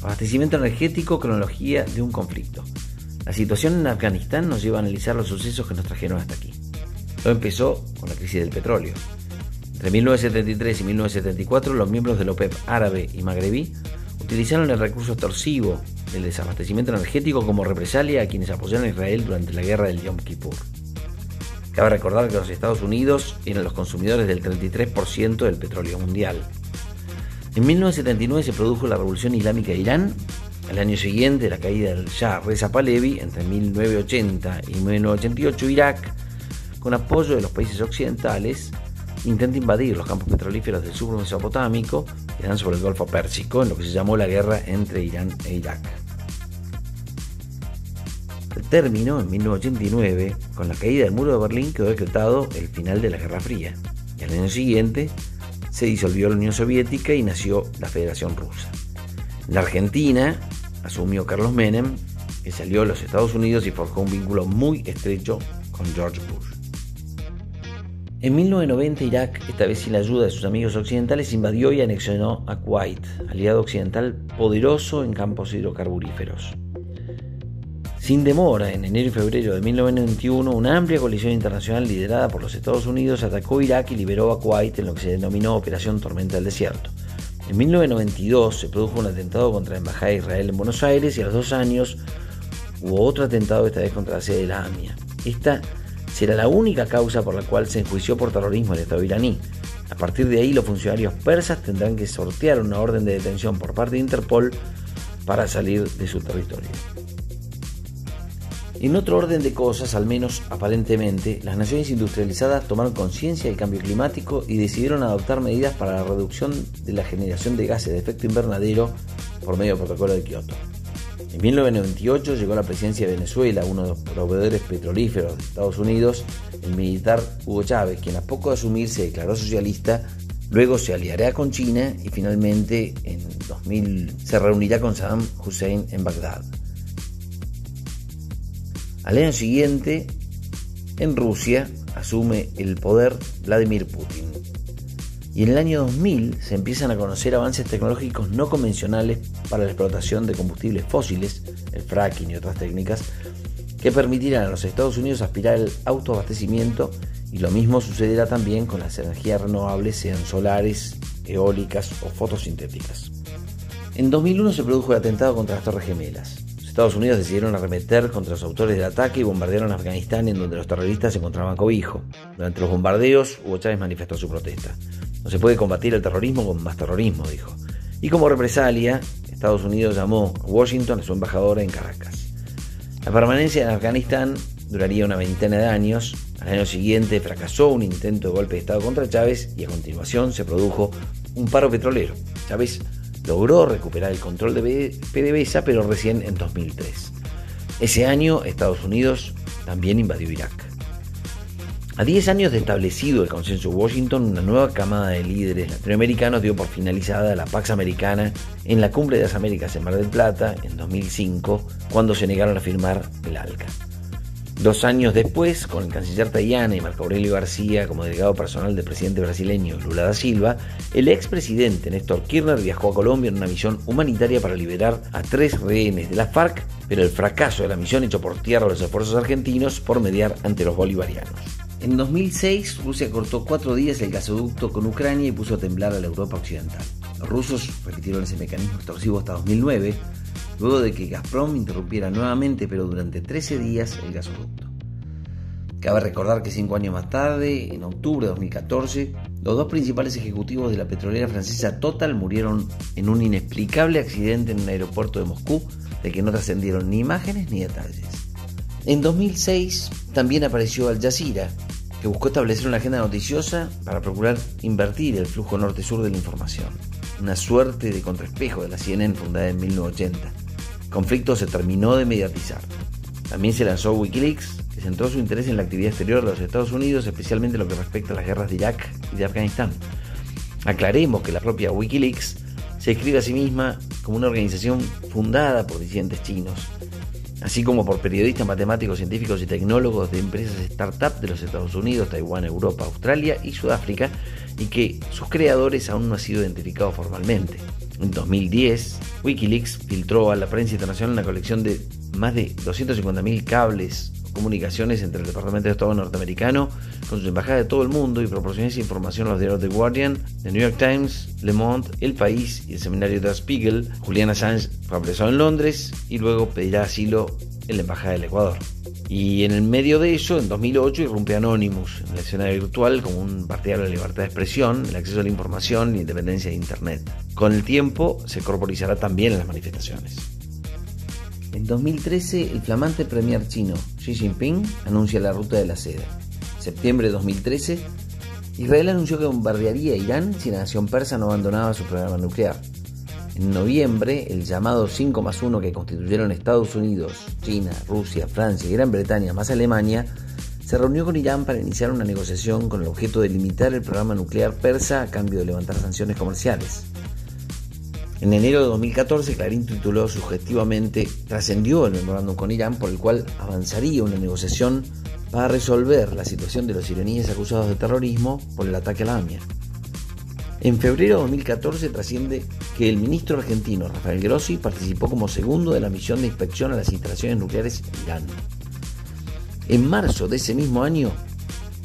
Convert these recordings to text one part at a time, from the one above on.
Abastecimiento energético, cronología de un conflicto. La situación en Afganistán nos lleva a analizar los sucesos que nos trajeron hasta aquí. Todo empezó con la crisis del petróleo. Entre 1973 y 1974, los miembros de la OPEP árabe y magrebí utilizaron el recurso extorsivo del desabastecimiento energético como represalia a quienes apoyaron a Israel durante la guerra del Yom Kippur. Cabe recordar que los Estados Unidos eran los consumidores del 33% del petróleo mundial. En 1979 se produjo la Revolución Islámica de Irán. Al año siguiente, la caída del Shah Reza Pahlavi. Entre 1980 y 1988, Irak, con apoyo de los países occidentales, intenta invadir los campos petrolíferos del sur mesopotámico que dan sobre el Golfo Pérsico, en lo que se llamó la guerra entre Irán e Irak. Al término, en 1989, con la caída del muro de Berlín, quedó decretado el final de la Guerra Fría. Y al año siguiente se disolvió la Unión Soviética y nació la Federación Rusa. En la Argentina asumió Carlos Menem, que salió de los Estados Unidos y forjó un vínculo muy estrecho con George Bush. En 1990, Irak, esta vez sin la ayuda de sus amigos occidentales, invadió y anexionó a Kuwait, aliado occidental poderoso en campos hidrocarburíferos. Sin demora, en enero y febrero de 1991, una amplia coalición internacional liderada por los Estados Unidos atacó Irak y liberó a Kuwait en lo que se denominó Operación Tormenta del Desierto. En 1992 se produjo un atentado contra la Embajada de Israel en Buenos Aires y a los 2 años hubo otro atentado, esta vez contra la sede de la AMIA. Esta será la única causa por la cual se enjuició por terrorismo al Estado iraní. A partir de ahí, los funcionarios persas tendrán que sortear una orden de detención por parte de Interpol para salir de su territorio. En otro orden de cosas, al menos aparentemente, las naciones industrializadas tomaron conciencia del cambio climático y decidieron adoptar medidas para la reducción de la generación de gases de efecto invernadero por medio del Protocolo de Kioto. En 1998 llegó a la presidencia de Venezuela, uno de los proveedores petrolíferos de Estados Unidos, el militar Hugo Chávez, quien a poco de asumir se declaró socialista, luego se aliará con China y finalmente en 2000 se reunirá con Saddam Hussein en Bagdad. Al año siguiente, en Rusia, asume el poder Vladimir Putin. Y en el año 2000 se empiezan a conocer avances tecnológicos no convencionales para la explotación de combustibles fósiles, el fracking y otras técnicas, que permitirán a los Estados Unidos aspirar al autoabastecimiento, y lo mismo sucederá también con las energías renovables, sean solares, eólicas o fotosintéticas. En 2001 se produjo el atentado contra las Torres Gemelas. Estados Unidos decidieron arremeter contra los autores del ataque y bombardearon Afganistán, en donde los terroristas encontraban cobijo. Durante los bombardeos, Hugo Chávez manifestó su protesta. No se puede combatir el terrorismo con más terrorismo, dijo. Y como represalia, Estados Unidos llamó a Washington a su embajadora en Caracas. La permanencia en Afganistán duraría una veintena de años. Al año siguiente fracasó un intento de golpe de Estado contra Chávez y a continuación se produjo un paro petrolero. Chávez logró recuperar el control de PDVSA, pero recién en 2003. Ese año, Estados Unidos también invadió Irak. A 10 años de establecido el consenso de Washington, una nueva camada de líderes latinoamericanos dio por finalizada la Pax Americana en la Cumbre de las Américas en Mar del Plata en 2005, cuando se negaron a firmar el ALCA. 2 años después, con el canciller Tajani y Marco Aurelio García como delegado personal del presidente brasileño Lula da Silva, el expresidente Néstor Kirchner viajó a Colombia en una misión humanitaria para liberar a 3 rehenes de la FARC, pero el fracaso de la misión echó por tierra los esfuerzos argentinos por mediar ante los bolivarianos. En 2006, Rusia cortó 4 días el gasoducto con Ucrania y puso a temblar a la Europa occidental. Los rusos repitieron ese mecanismo extorsivo hasta 2009, luego de que Gazprom interrumpiera nuevamente, pero durante 13 días, el gasoducto. Cabe recordar que 5 años más tarde, en octubre de 2014, los 2 principales ejecutivos de la petrolera francesa Total murieron en un inexplicable accidente en un aeropuerto de Moscú, del que no trascendieron ni imágenes ni detalles. En 2006 también apareció Al Jazeera, que buscó establecer una agenda noticiosa para procurar invertir el flujo norte-sur de la información. Una suerte de contraespejo de la CNN fundada en 1980. El conflicto se terminó de mediatizar. También se lanzó Wikileaks, que centró su interés en la actividad exterior de los Estados Unidos, especialmente en lo que respecta a las guerras de Irak y de Afganistán. Aclaremos que la propia Wikileaks se describe a sí misma como una organización fundada por disidentes chinos, así como por periodistas, matemáticos, científicos y tecnólogos de empresas startup de los Estados Unidos, Taiwán, Europa, Australia y Sudáfrica, y que sus creadores aún no han sido identificados formalmente. En 2010, Wikileaks filtró a la prensa internacional una colección de más de 250.000 cables o comunicaciones entre el Departamento de Estado norteamericano con sus embajadas de todo el mundo y proporcionó esa información a los diarios The Guardian, The New York Times, Le Monde, El País y el seminario Der Spiegel. Julian Assange fue apresado en Londres y luego pedirá asilo en la embajada del Ecuador. Y en el medio de eso, en 2008, irrumpe Anonymous en la escena virtual como un partidario de la libertad de expresión, el acceso a la información y la independencia de Internet. Con el tiempo se corporizará también en las manifestaciones. En 2013, el flamante premier chino Xi Jinping anuncia la ruta de la seda. En septiembre de 2013, Israel anunció que bombardearía Irán si la nación persa no abandonaba su programa nuclear. En noviembre, el llamado 5+1 que constituyeron Estados Unidos, China, Rusia, Francia y Gran Bretaña más Alemania, se reunió con Irán para iniciar una negociación con el objeto de limitar el programa nuclear persa a cambio de levantar sanciones comerciales. En enero de 2014, Clarín tituló sugestivamente "Trascendió el memorándum con Irán por el cual avanzaría una negociación para resolver la situación de los iraníes acusados de terrorismo por el ataque a la AMIA". En febrero de 2014 trasciende que el ministro argentino Rafael Grossi participó como segundo de la misión de inspección a las instalaciones nucleares en Irán. En marzo de ese mismo año,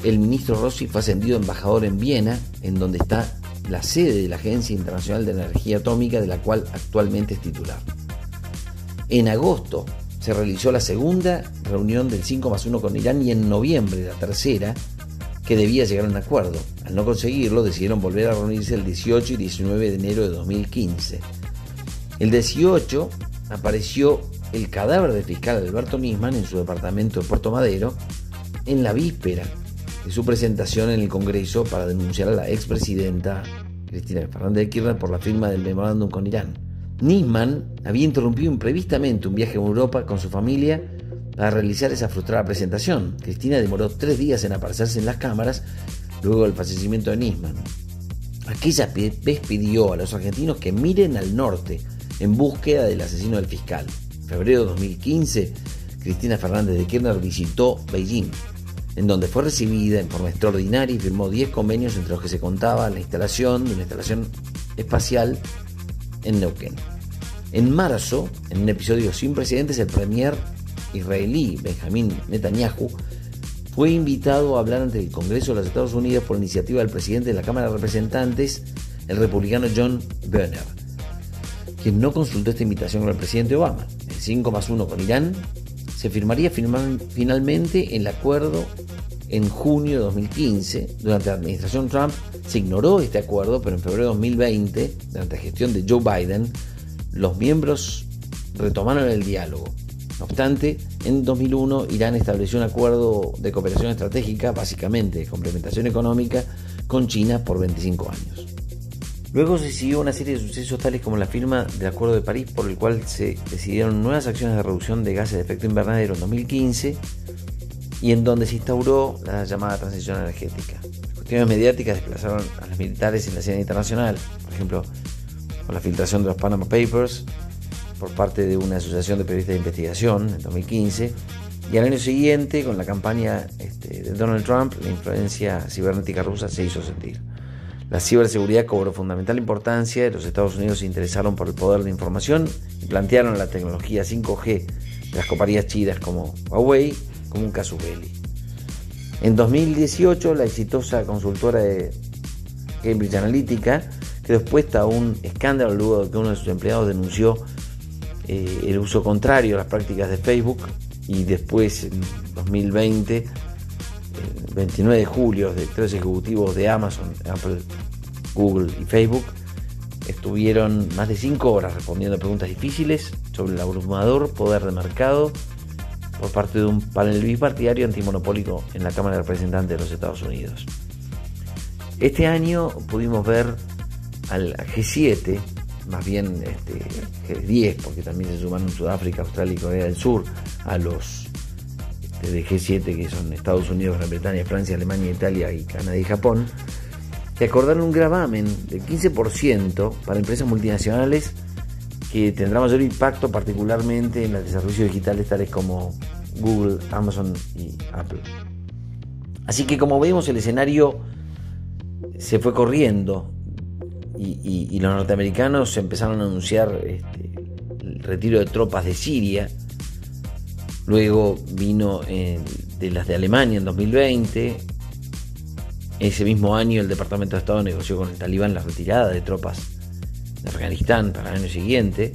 el ministro Grossi fue ascendido a embajador en Viena, en donde está la sede de la Agencia Internacional de Energía Atómica, de la cual actualmente es titular. En agosto se realizó la segunda reunión del 5+1 con Irán y en noviembre la tercera, que debía llegar a un acuerdo. Al no conseguirlo, decidieron volver a reunirse el 18 y 19 de enero de 2015. El 18 apareció el cadáver del fiscal Alberto Nisman en su departamento de Puerto Madero en la víspera de su presentación en el Congreso para denunciar a la expresidenta Cristina Fernández de Kirchner por la firma del memorándum con Irán. Nisman había interrumpido imprevistamente un viaje a Europa con su familia para realizar esa frustrada presentación. Cristina demoró 3 días en aparecerse en las cámaras luego del fallecimiento de Nisman. Aquella vez pidió a los argentinos que miren al norte en búsqueda del asesino del fiscal. En febrero de 2015, Cristina Fernández de Kirchner visitó Beijing, en donde fue recibida en forma extraordinaria y firmó 10 convenios entre los que se contaba la instalación de una estación espacial en Neuquén. En marzo, en un episodio sin precedentes, el premier israelí Benjamín Netanyahu fue invitado a hablar ante el Congreso de los Estados Unidos por iniciativa del presidente de la Cámara de Representantes, el republicano John Boehner, quien no consultó esta invitación con el presidente Obama. El 5+1 con Irán se firmaría finalmente el acuerdo en junio de 2015. Durante la administración Trump se ignoró este acuerdo, pero en febrero de 2020, durante la gestión de Joe Biden, los miembros retomaron el diálogo. No obstante, en 2001 Irán estableció un acuerdo de cooperación estratégica, básicamente de complementación económica, con China por 25 años. Luego se siguió una serie de sucesos tales como la firma del Acuerdo de París, por el cual se decidieron nuevas acciones de reducción de gases de efecto invernadero en 2015 y en donde se instauró la llamada transición energética. Las cuestiones mediáticas desplazaron a los militares en la escena internacional, por ejemplo, con la filtración de los Panama Papers por parte de una asociación de periodistas de investigación en 2015, y al año siguiente, con la campaña de Donald Trump, la influencia cibernética rusa se hizo sentir. La ciberseguridad cobró fundamental importancia y los Estados Unidos se interesaron por el poder de información y plantearon la tecnología 5G de las compañías chinas como Huawei como un casus belli. En 2018, la exitosa consultora de Cambridge Analytica quedó expuesta a un escándalo luego de que uno de sus empleados denunció el uso contrario a las prácticas de Facebook, y después en 2020, el 29 de julio, directores ejecutivos de Amazon, Apple, Google y Facebook estuvieron más de 5 horas respondiendo a preguntas difíciles sobre el abrumador poder de mercado por parte de un panel bipartidario antimonopólico en la Cámara de Representantes de los Estados Unidos. Este año pudimos ver al G7, más bien G10, porque también se suman Sudáfrica, Australia y Corea del Sur, a los de G7, que son Estados Unidos, Gran Bretaña, Francia, Alemania, Italia y Canadá y Japón, que acordaron un gravamen del 15% para empresas multinacionales que tendrá mayor impacto particularmente en los servicios digitales tales como Google, Amazon y Apple. Así que, como vemos, el escenario se fue corriendo y los norteamericanos empezaron a anunciar el retiro de tropas de Siria. Luego vino de las de Alemania en 2020. Ese mismo año el Departamento de Estado negoció con el Talibán la retirada de tropas de Afganistán para el año siguiente.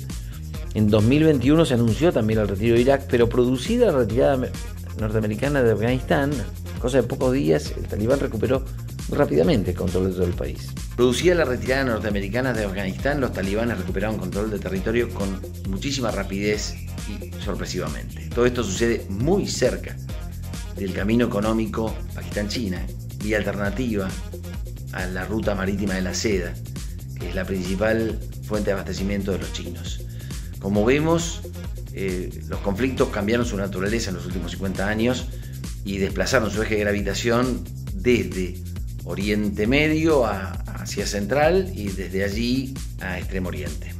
En 2021 se anunció también el retiro de Irak, pero producida la retirada norteamericana de Afganistán, cosa de pocos días, el Talibán recuperó muy rápidamente el control de todo el país. Producida la retirada norteamericana de Afganistán, los talibanes recuperaron control del territorio con muchísima rapidez y sorpresivamente. Todo esto sucede muy cerca del camino económico Pakistán-China, vía alternativa a la ruta marítima de la seda, que es la principal fuente de abastecimiento de los chinos. Como vemos, los conflictos cambiaron su naturaleza en los últimos 50 años y desplazaron su eje de gravitación desde Oriente Medio a Asia Central y desde allí a Extremo Oriente.